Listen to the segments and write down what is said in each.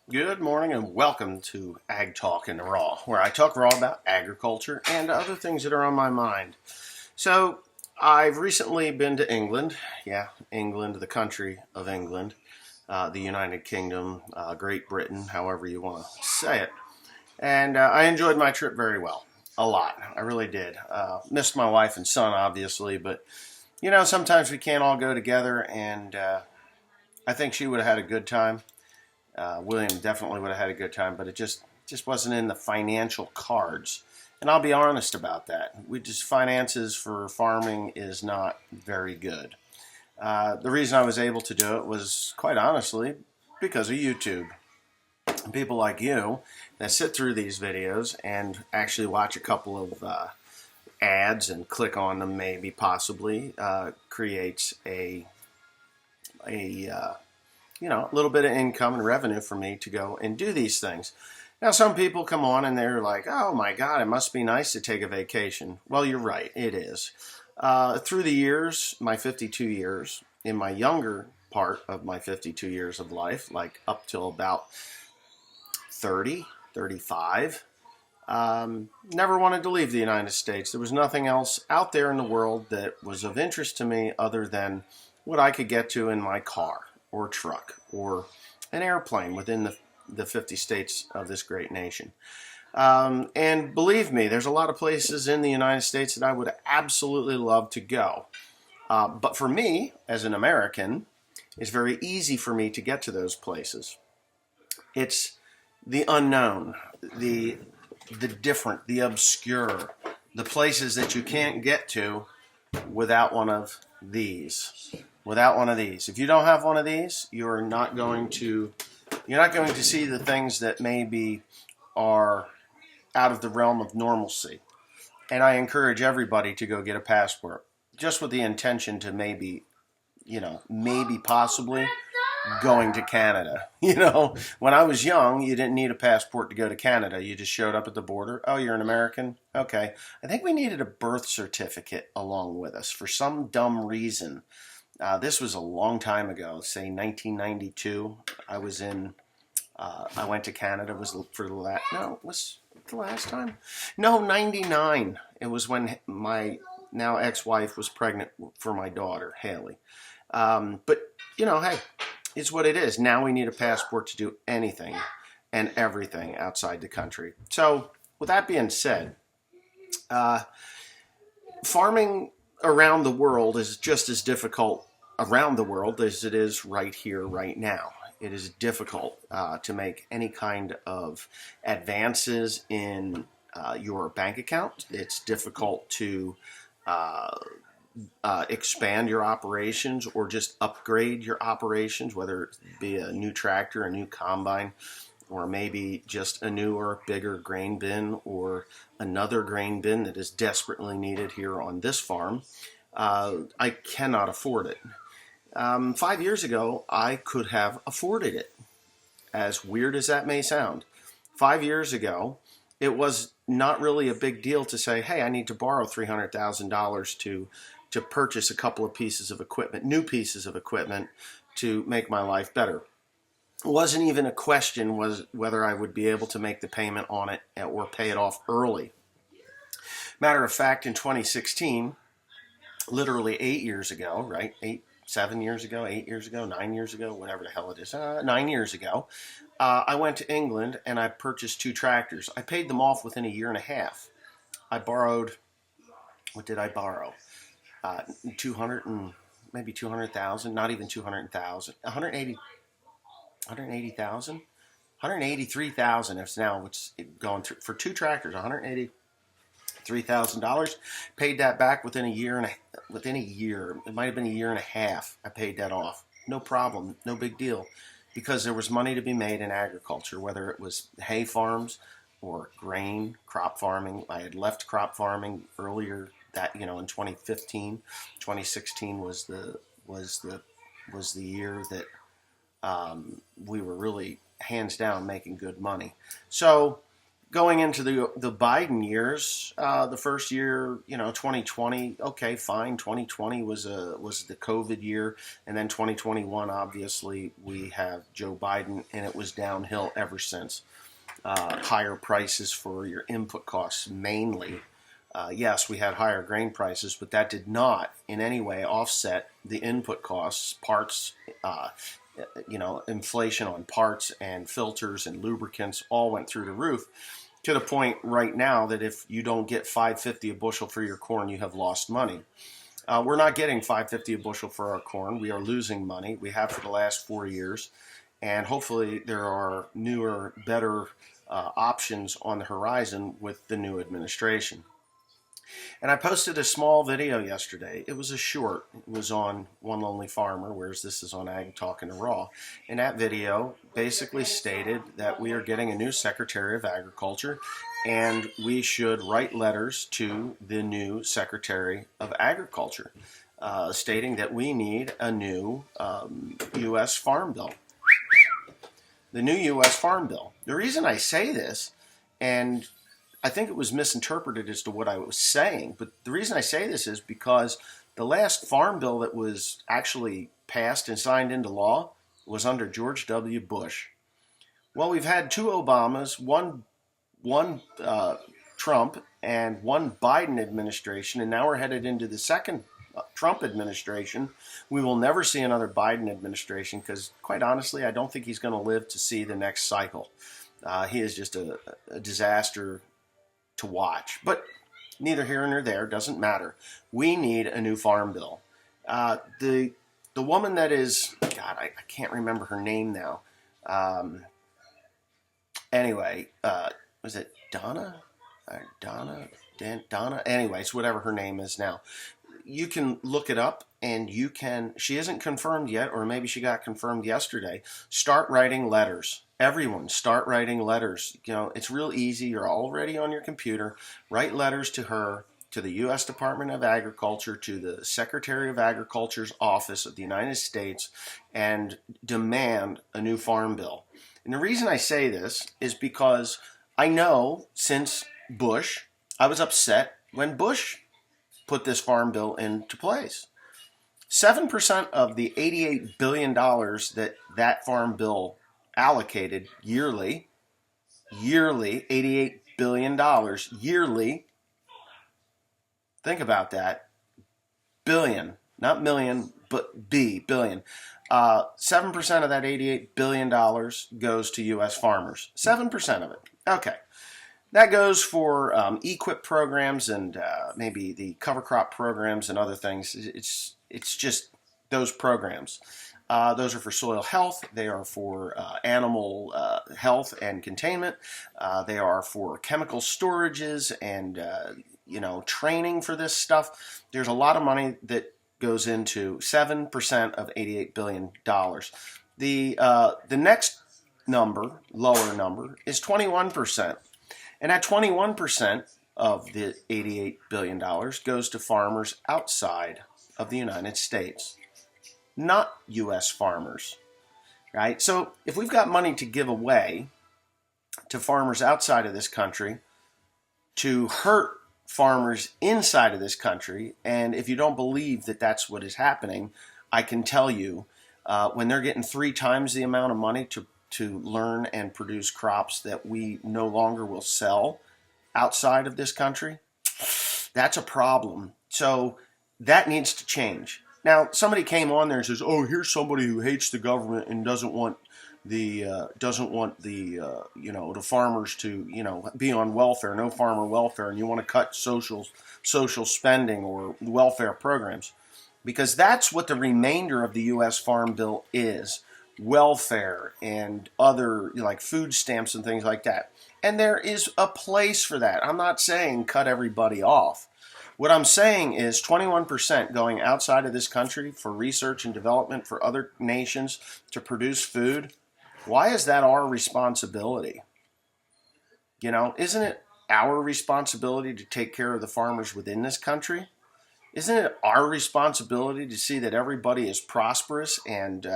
Good morning and welcome to Ag Talk in the Raw, where I talk raw about agriculture and other things that are on my mind. So, I've recently been to England. Yeah, England, the country of England, the United Kingdom, Great Britain, however you want to say it. And I enjoyed my trip very well. A lot. I really did. Missed my wife and son, obviously, but sometimes we can't all go together, and I think she would have had a good time. William definitely would have had a good time, but it just wasn't in the financial cards. And I'll be honest about that. We just finances for farming is not very good. The reason I was able to do it was quite honestly because of YouTube. People like you that sit through these videos and actually watch a couple of ads and click on them, maybe possibly creates a little bit of income and revenue for me to go and do these things. Now, some people come on and they're like, oh my God, it must be nice to take a vacation. Well, you're right, it is. Through the years, my 52 years, in my younger part of my 52 years of life, like up till about 30, 35, never wanted to leave the United States. There was nothing else out there in the world that was of interest to me other than what I could get to in my car or truck or an airplane within the 50 states of this great nation. And believe me, there's a lot of places in the United States that I would absolutely love to go. But for me, as an American, it's very easy for me to get to those places. It's the unknown, the different, the obscure, the places that you can't get to without one of these. Without one of these. If you don't have one of these, you're not going to see the things that maybe are out of the realm of normalcy. And I encourage everybody to go get a passport, just with the intention to maybe possibly going to Canada. When I was young, you didn't need a passport to go to Canada. You just showed up at the border. Oh, you're an American? Okay. I think we needed a birth certificate along with us for some dumb reason. This was a long time ago, say 1992. I went to Canada. Was the last time? No, 99. It was when my now ex-wife was pregnant for my daughter, Haley. But hey, it's what it is. Now we need a passport to do anything and everything outside the country. So, with that being said, farming around the world is just as difficult around the world as it is right here, right now. It is difficult to make any kind of advances in your bank account. It's difficult to expand your operations or just upgrade your operations, whether it be a new tractor, a new combine, or maybe just a newer, bigger grain bin or another grain bin that is desperately needed here on this farm. I cannot afford it. 5 years ago, I could have afforded it, as weird as that may sound. 5 years ago, it was not really a big deal to say, hey, I need to borrow $300,000 to purchase a couple of pieces of equipment, new pieces of equipment, to make my life better. It wasn't even a question was whether I would be able to make the payment on it or pay it off early. Matter of fact, in 2016, literally 8 years ago, right? 7 years ago, 8 years ago, 9 years ago, whatever the hell it is, 9 years ago, I went to England and I purchased 2 tractors. I paid them off within a year and a half. I borrowed, what did I borrow? 200 and maybe 200,000, not even 200,000, 180,000, 183,000 if now, which going through for 2 tractors, $183,000. Paid that back within a year. It might have been a year and a half. I paid that off. No problem. No big deal. Because there was money to be made in agriculture, whether it was hay farms or grain, crop farming. I had left crop farming earlier that, in 2015. 2016 was the year that we were really hands down making good money. So Going into the Biden years, the first year, 2020, okay, fine. 2020 was the COVID year, and then 2021, obviously, we have Joe Biden, and it was downhill ever since. Higher prices for your input costs, mainly. Yes, we had higher grain prices, but that did not in any way offset the input costs, parts, inflation on parts and filters and lubricants all went through the roof, to the point right now that if you don't get $5.50 a bushel for your corn, you have lost money. We're not getting $5.50 a bushel for our corn. We are losing money. We have for the last 4 years, and hopefully there are newer, better options on the horizon with the new administration. And I posted a small video yesterday. It was a short. It was on One Lonely Farmer, whereas this is on Ag Talk and Raw. And that video basically stated that we are getting a new Secretary of Agriculture, and we should write letters to the new Secretary of Agriculture, stating that we need a new U.S. Farm Bill. The new U.S. Farm Bill. The reason I say this, and I think it was misinterpreted as to what I was saying, but the reason I say this is because the last farm bill that was actually passed and signed into law was under George W. Bush. Well, we've had 2 Obamas, one Trump, and one Biden administration, and now we're headed into the second Trump administration. We will never see another Biden administration because, quite honestly, I don't think he's going to live to see the next cycle. He is just a disaster to watch, but neither here nor there, doesn't matter. We need a new farm bill. The woman that is, God, I can't remember her name now. Anyway, was it Donna? Donna? Anyways, whatever her name is now. You can look it up, and she isn't confirmed yet, or maybe she got confirmed yesterday. Start writing letters. Everyone, start writing letters. It's real easy. You're already on your computer. Write letters to her, to the U.S. Department of Agriculture, to the Secretary of Agriculture's office of the United States, and demand a new farm bill. And the reason I say this is because I know since Bush, I was upset when Bush put this farm bill into place. 7% of the $88 billion that farm bill allocated yearly, $88 billion yearly. Think about that. Billion, not million, but billion. 7% of that $88 billion goes to U.S. farmers. 7% of it. Okay. That goes for EQIP programs and maybe the cover crop programs and other things. It's just those programs. Those are for soil health. They are for animal health and containment. They are for chemical storages and training for this stuff. There's a lot of money that goes into 7% of $88 billion. The next number, lower number, is 21%. And that 21% of the $88 billion goes to farmers outside of the United States, not U.S. farmers, right? So if we've got money to give away to farmers outside of this country to hurt farmers inside of this country, and if you don't believe that that's what is happening, I can tell you when they're getting 3 times the amount of money to learn and produce crops that we no longer will sell outside of this country, that's a problem. So that needs to change. Now, somebody came on there and says, "Oh, here's somebody who hates the government and doesn't want the farmers to be on welfare, no farmer welfare, and you want to cut social spending or welfare programs," because that's what the remainder of the U.S. Farm Bill is. Welfare and other like food stamps and things like that. And there is a place for that. I'm not saying cut everybody off. What I'm saying is 21% going outside of this country for research and development for other nations to produce food. Why is that our responsibility? Isn't it our responsibility to take care of the farmers within this country? Isn't it our responsibility to see that everybody is prosperous and,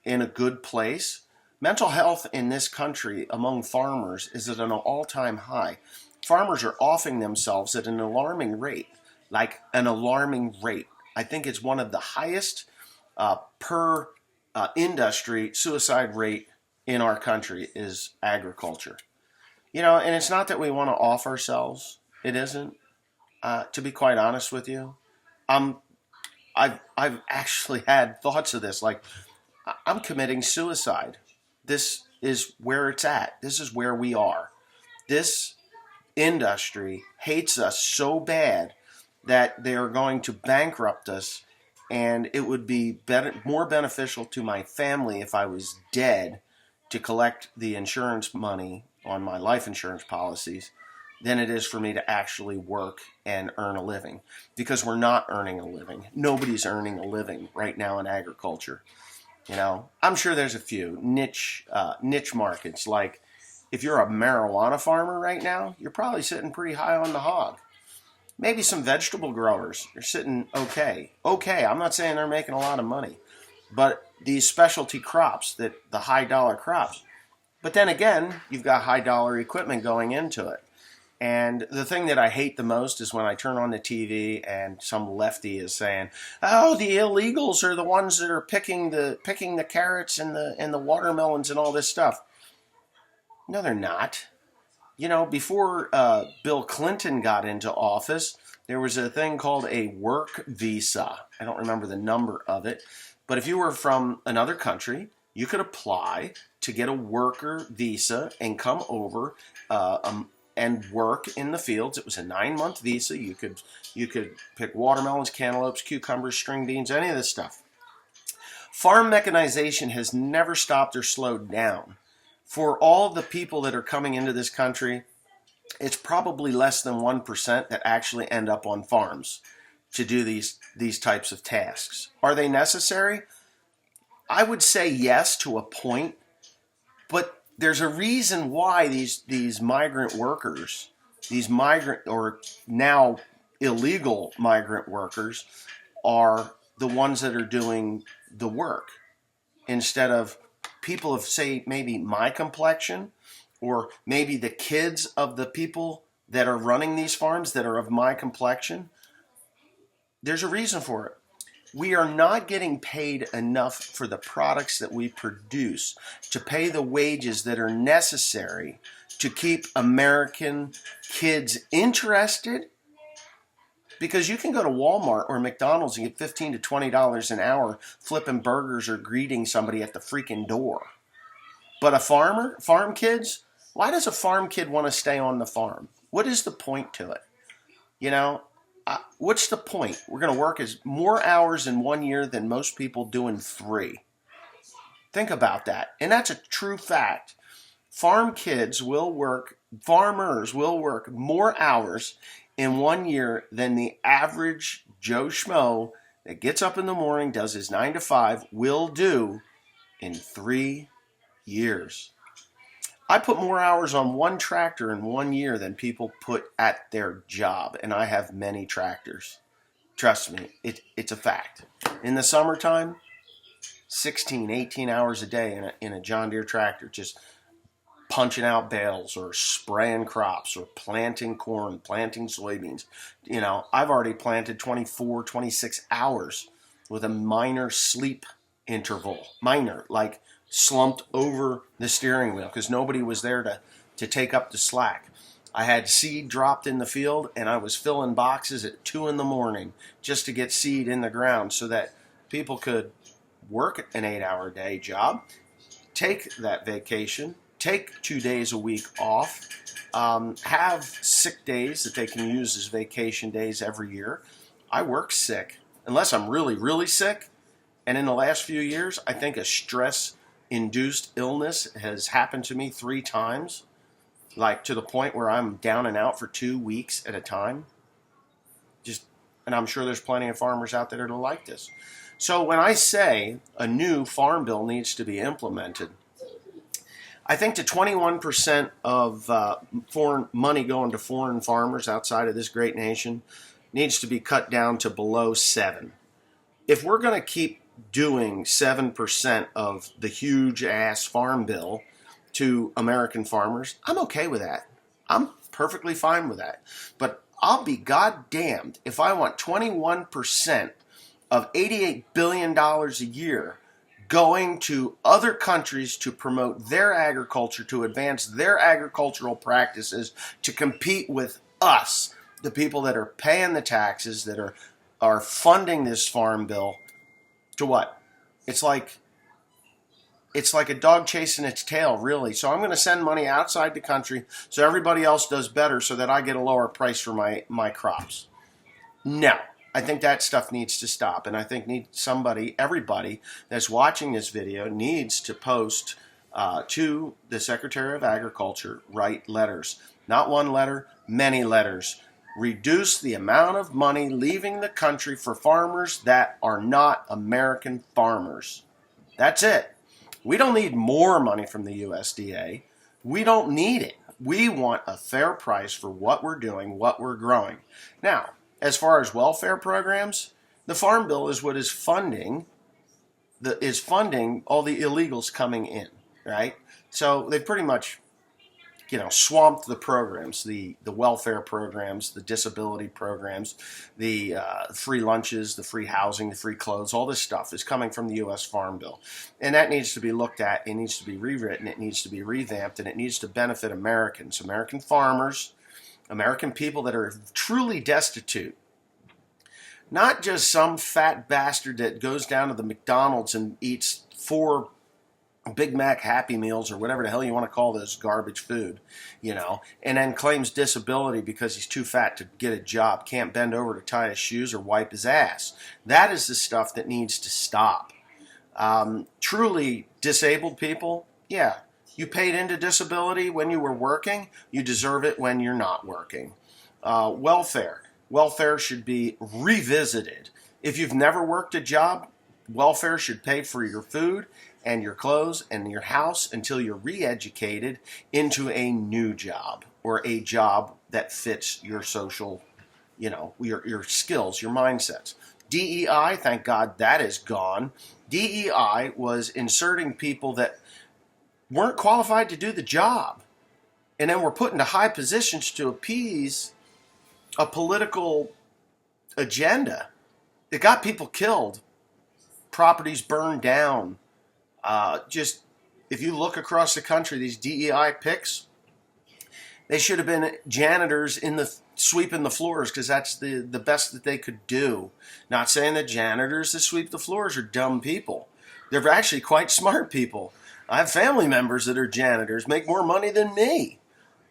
in a good place? Mental health in this country among farmers is at an all-time high. Farmers are offing themselves at an alarming rate, like an alarming rate. I think it's one of the highest per industry suicide rate in our country is agriculture. And it's not that we want to off ourselves. It isn't. To be quite honest with you, I've actually had thoughts of this. Like, I'm committing suicide. This is where it's at. This is where we are. This industry hates us so bad that they are going to bankrupt us, and it would be more beneficial to my family if I was dead to collect the insurance money on my life insurance policies than it is for me to actually work and earn a living, because we're not earning a living. Nobody's earning a living right now in agriculture. I'm sure there's a few niche markets. Like, if you're a marijuana farmer right now, you're probably sitting pretty high on the hog. Maybe some vegetable growers are sitting okay. I'm not saying they're making a lot of money, but these specialty crops, the high dollar crops. But then again, you've got high dollar equipment going into it. And the thing that I hate the most is when I turn on the TV and some lefty is saying, "Oh, the illegals are the ones that are picking the carrots and the watermelons and all this stuff." No, they're not. Before Bill Clinton got into office, there was a thing called a work visa. I don't remember the number of it, but if you were from another country, you could apply to get a worker visa and come over and work in the fields. It was a 9-month visa. You could pick watermelons, cantaloupes, cucumbers, string beans, any of this stuff. Farm mechanization has never stopped or slowed down. For all the people that are coming into this country, it's probably less than 1% that actually end up on farms to do these types of tasks. Are they necessary? I would say yes to a point, but there's a reason why these migrant workers, these migrant or now illegal migrant workers, are the ones that are doing the work instead of people of, say, maybe my complexion, or maybe the kids of the people that are running these farms that are of my complexion. There's a reason for it. We are not getting paid enough for the products that we produce to pay the wages that are necessary to keep American kids interested. Because you can go to Walmart or McDonald's and get $15 to $20 an hour flipping burgers or greeting somebody at the freaking door. But farm kids, why does a farm kid want to stay on the farm? What is the point to it? What's the point? We're going to work more hours in 1 year than most people do in 3. Think about that. And that's a true fact. Farmers will work more hours in 1 year than the average Joe Schmo that gets up in the morning, does his 9 to 5, will do in 3 years. I put more hours on one tractor in 1 year than people put at their job, and I have many tractors. Trust me, it's a fact. In the summertime, 16, 18 hours a day in a John Deere tractor, just punching out bales or spraying crops or planting corn, planting soybeans. I've already planted 24, 26 hours with a minor sleep interval. Minor, like slumped over the steering wheel because nobody was there to take up the slack. I had seed dropped in the field and I was filling boxes at 2 a.m. just to get seed in the ground so that people could work an 8-hour day job, take that vacation, take 2 days a week off, have sick days that they can use as vacation days every year. I work sick, unless I'm really, really sick. And in the last few years, I think a stress-induced illness has happened to me 3 times, like to the point where I'm down and out for 2 weeks at a time. And I'm sure there's plenty of farmers out there that are like this. So when I say a new farm bill needs to be implemented, I think the 21% of foreign money going to foreign farmers outside of this great nation needs to be cut down to below 7. If we're going to keep doing 7% of the huge ass farm bill to American farmers, I'm okay with that. I'm perfectly fine with that. But I'll be goddamned if I want 21% of $88 billion a year going to other countries to promote their agriculture, to advance their agricultural practices, to compete with us, the people that are paying the taxes, that are funding this farm bill, to what? It's like a dog chasing its tail, really. So I'm going to send money outside the country so everybody else does better so that I get a lower price for my crops. No. I think that stuff needs to stop. And I think everybody that's watching this video needs to post to the Secretary of Agriculture, write letters. Not one letter, many letters. Reduce the amount of money leaving the country for farmers that are not American farmers. That's it. We don't need more money from the USDA. We don't need it. We want a fair price for what we're doing, what we're growing. Now, as far as welfare programs, the Farm Bill is what is funding all the illegals coming in, right? So they pretty much, swamped the programs, the welfare programs, the disability programs, the free lunches, the free housing, the free clothes. All this stuff is coming from the U.S. Farm Bill, and that needs to be looked at. It needs to be rewritten. It needs to be revamped, and it needs to benefit Americans, American farmers, American people that are truly destitute. Not just some fat bastard that goes down to the McDonald's and eats 4 Big Mac Happy Meals or whatever the hell you want to call this garbage food, and then claims disability because he's too fat to get a job, can't bend over to tie his shoes or wipe his ass. That is the stuff that needs to stop. Truly disabled people, yeah, you paid into disability when you were working, you deserve it when you're not working. Welfare should be revisited. If you've never worked a job, welfare should pay for your food and your clothes and your house until you're re-educated into a new job or a job that fits your social, your skills, your mindsets. DEI, thank God that is gone. DEI was inserting people that weren't qualified to do the job and then were put into high positions to appease a political agenda. It got people killed, properties burned down. If you look across the country, these DEI picks, they should have been janitors sweeping the floors because that's the best that they could do. Not saying that janitors that sweep the floors are dumb people. They're actually quite smart people. I have family members that are janitors, make more money than me.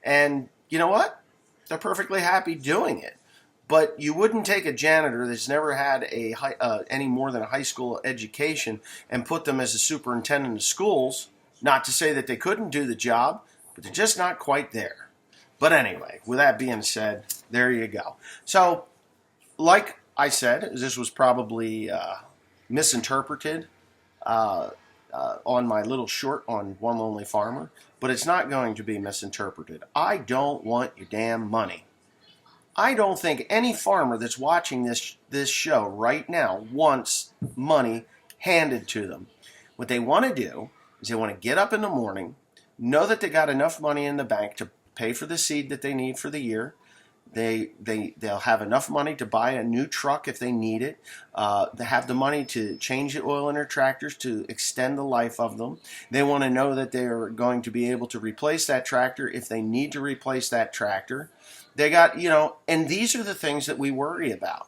And you know what? They're perfectly happy doing it. But you wouldn't take a janitor that's never had any more than a high school education and put them as a superintendent of schools. Not to say that they couldn't do the job, but they're just not quite there. But anyway, with that being said, there you go. So, like I said, this was probably misinterpreted on my little short on One Lonely Farmer, but it's not going to be misinterpreted. I don't want your damn money. I don't think any farmer that's watching this show right now wants money handed to them. What they want to do is they want to get up in the morning, know that they got enough money in the bank to pay for the seed that they need for the year. They'll have enough money to buy a new truck if they need it. They have the money to change the oil in their tractors to extend the life of them. They want to know that they are going to be able to replace that tractor if they need to replace that tractor. They got, and these are the things that we worry about.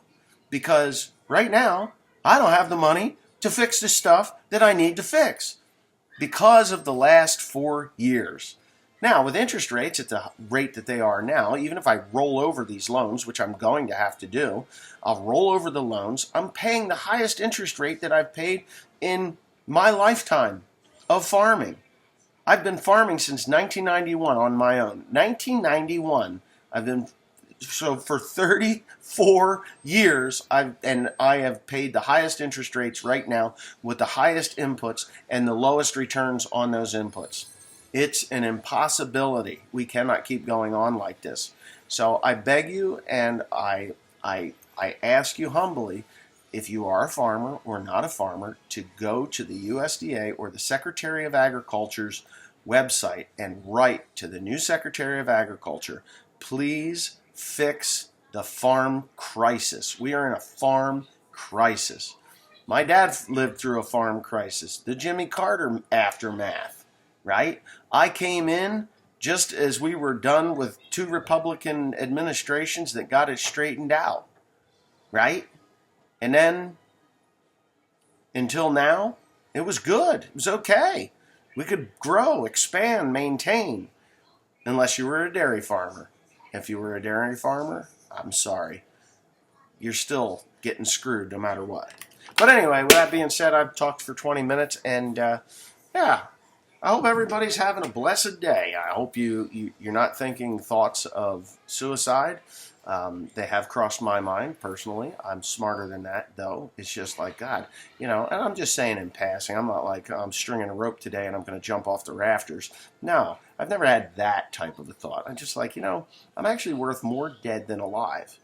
Because right now, I don't have the money to fix the stuff that I need to fix because of the last 4 years. Now, with interest rates at the rate that they are now, even if I roll over these loans, which I'm going to have to do, I'll roll over the loans. I'm paying the highest interest rate that I've paid in my lifetime of farming. I've been farming since 1991 on my own. 1991. So for 34 years, I have paid the highest interest rates right now with the highest inputs and the lowest returns on those inputs. It's an impossibility. We cannot keep going on like this. So I beg you and I ask you humbly, if you are a farmer or not a farmer, to go to the USDA or the Secretary of Agriculture's website and write to the new Secretary of Agriculture, please fix the farm crisis. We are in a farm crisis. My dad lived through a farm crisis, the Jimmy Carter aftermath, right? I came in just as we were done with 2 Republican administrations that got it straightened out, right? And then, until now, it was good. It was okay. We could grow, expand, maintain, unless you were a dairy farmer. If you were a dairy farmer, I'm sorry. You're still getting screwed no matter what. But anyway, with that being said, I've talked for 20 minutes, and yeah, I hope everybody's having a blessed day. I hope you're not thinking thoughts of suicide. They have crossed my mind personally. I'm smarter than that, though. It's just like, God, and I'm just saying in passing. I'm not like I'm stringing a rope today and I'm going to jump off the rafters. No, I've never had that type of a thought. I'm just like, I'm actually worth more dead than alive.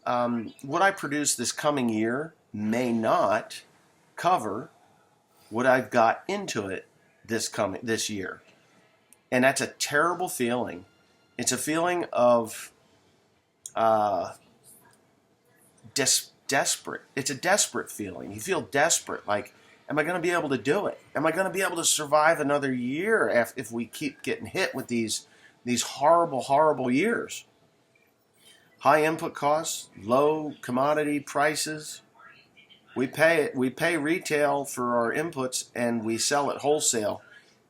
What I produce this coming year may not cover what I've got into it this year. And that's a terrible feeling. It's a feeling of desperate. It's a desperate feeling. You feel desperate. Like, am I going to be able to do it? Am I going to be able to survive another year if we keep getting hit with these horrible, horrible years? High input costs, low commodity prices. We pay retail for our inputs and we sell it wholesale,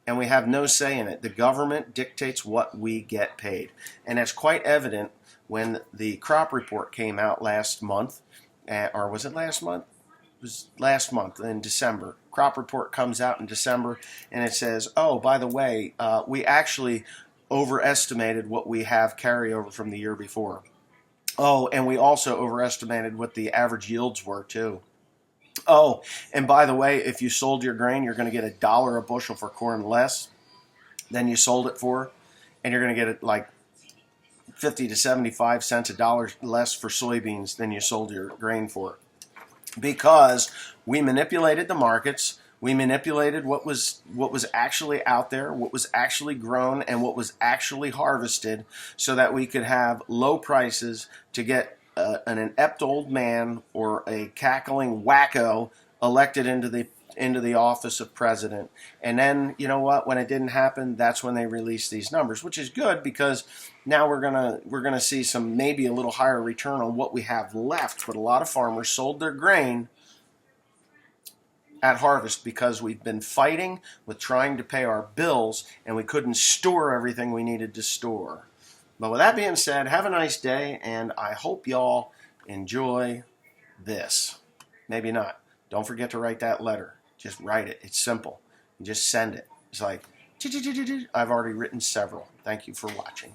and we have no say in it. The government dictates what we get paid. And that's quite evident when the crop report came out last month, or was it last month? It was last month in December. Crop report comes out in December, and it says, oh, by the way, we actually overestimated what we have carryover from the year before. Oh, and we also overestimated what the average yields were, too. Oh, and by the way, if you sold your grain, you're going to get $1 a bushel for corn less than you sold it for, and you're going to get it like 50 to 75 cents, $1 less for soybeans than you sold your grain for, because we manipulated the markets. We manipulated what was actually out there, what was actually grown, and what was actually harvested, so that we could have low prices to get an inept old man or a cackling wacko elected into the office of president. And then, you know what? When it didn't happen, that's when they released these numbers, which is good, because now we're gonna see some, maybe a little higher return on what we have left. But a lot of farmers sold their grain at harvest because we've been fighting with trying to pay our bills, and we couldn't store everything we needed to store. But with that being said, have a nice day, and I hope y'all enjoy this. Maybe not. Don't forget to write that letter. Just write it. It's simple. You just send it. It's like, I've already written several. Thank you for watching.